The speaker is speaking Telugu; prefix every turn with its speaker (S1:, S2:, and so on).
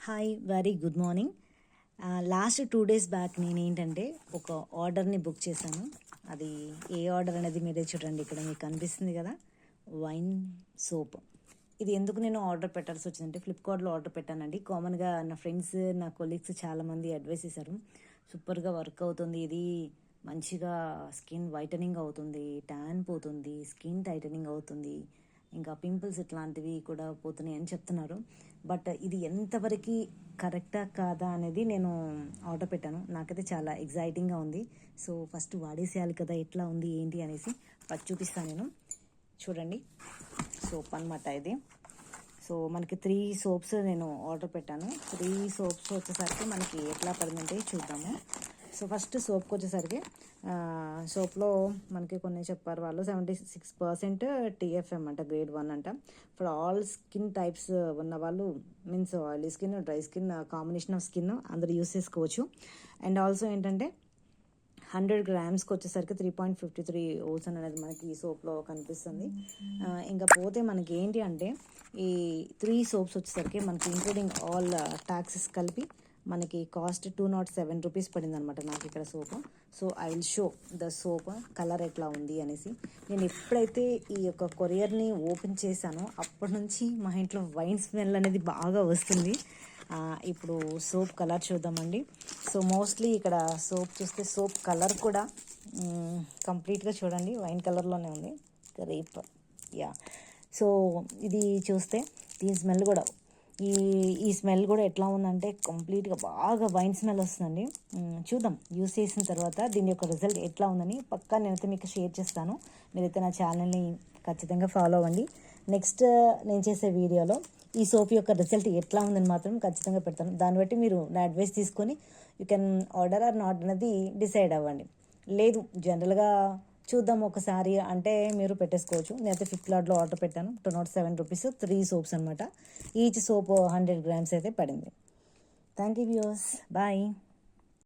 S1: Hi very good morning. Last 2 days back నేనేంటంటే ఒక ఆర్డర్ని బుక్ చేశాను. అది ఏ ఆర్డర్ అనేది మీరే చూడండి, ఇక్కడ మీకు కనిపిస్తుంది కదా, వైన్ సోప్. ఇది ఎందుకు నేను ఆర్డర్ పెట్టాల్సి వచ్చిందంటే ఫ్లిప్కార్ట్లో ఆర్డర్ పెట్టానండి. కామన్గా నా ఫ్రెండ్స్, నా కొలీగ్స్ చాలామంది అడ్వైస్ చేశారు, సూపర్గా వర్క్ అవుతుంది, ఇది మంచిగా స్కిన్ వైటనింగ్ అవుతుంది, ట్యాన్ పోతుంది, స్కిన్ టైటనింగ్ అవుతుంది, ఇంకా పింపుల్స్ ఇట్లాంటివి కూడా పోతున్నాయి అని చెప్తున్నారు. బట్ ఇది ఎంతవరకు కరెక్టా కాదా అనేది నేను ఆర్డర్ పెట్టాను. నాకైతే చాలా ఎగ్జైటింగ్గా ఉంది. సో ఫస్ట్ వాడేసేయాలి కదా, ఎట్లా ఉంది ఏంటి అనేసి ఫస్ట్ చూపిస్తాను నేను. చూడండి, సోప్ అనమాట ఇది. సో మనకి 3 సోప్స్ నేను ఆర్డర్ పెట్టాను. 3 సోప్స్ వచ్చేసరికి మనకి ఎట్లా పడిందంటే చూద్దాము. సో ఫస్ట్ సోప్కి వచ్చేసరికి సోప్లో మనకి కొన్ని చెప్పారు వాళ్ళు, 76% TFM అంట, గ్రేడ్ 1 అంట. ఫర్ ఆల్ స్కిన్ టైప్స్ ఉన్న వాళ్ళు, means oily skin, dry skin, combination of skin అందరూ యూస్ చేసుకోవచ్చు. అండ్ ఆల్సో ఏంటంటే 100 grams వచ్చేసరికి 3.53 ఓసన్ అనేది మనకి ఈ సోప్లో కనిపిస్తుంది. ఇంకా పోతే మనకి ఏంటి అంటే ఈ 3 సోప్స్ వచ్చేసరికి మనకి ఇంక్లూడింగ్ ఆల్ ట్యాక్సెస్ కలిపి మనకి కాస్ట్ 207 రూపీస్ పడింది అనమాట నాకు ఇక్కడ soap. So I will show the soap colour ఎట్లా ఉంది అనేసి. నేను ఎప్పుడైతే ఈ యొక్క కొరియర్ని ఓపెన్ చేశానో అప్పటి నుంచి మా ఇంట్లో వైన్ స్మెల్ అనేది బాగా వస్తుంది. ఇప్పుడు సోప్ కలర్ చూద్దామండి. సో మోస్ట్లీ ఇక్కడ సోప్ చూస్తే సోప్ కలర్ కూడా కంప్లీట్గా చూడండి వైన్ కలర్లోనే ఉంది, రేప్. యా, సో ఇది చూస్తే దీని స్మెల్ కూడా, ఈ స్మెల్ కూడా ఎట్లా ఉందంటే కంప్లీట్గా బాగా వైన్ స్మెల్ వస్తుందండి. చూద్దాం యూస్ చేసిన తర్వాత దీని యొక్క రిజల్ట్ ఎట్లా ఉందని పక్కా నేనైతే మీకు షేర్ చేస్తాను. మీరైతే నా ఛానల్ని ఖచ్చితంగా ఫాలో అవ్వండి. నెక్స్ట్ నేను చేసే వీడియోలో ఈ సోప్ యొక్క రిజల్ట్ ఎట్లా ఉందని మాత్రం ఖచ్చితంగా పెడతాను. దాన్ని బట్టి మీరు నా అడ్వైస్ తీసుకొని you can order or not అనేది డిసైడ్ అవ్వండి. లేదు జనరల్గా చూద్దాం ఒకసారి అంటే మీరు పెట్టేసుకోవచ్చు. నేనైతే ఫ్లిప్కార్ట్లో ఆర్డర్ పెట్టాను. 207 రూపీస్ 3 సోప్స్ అనమాట. ఈచ్ సోప్ 100 grams అయితే పడింది. Thank you viewers, bye.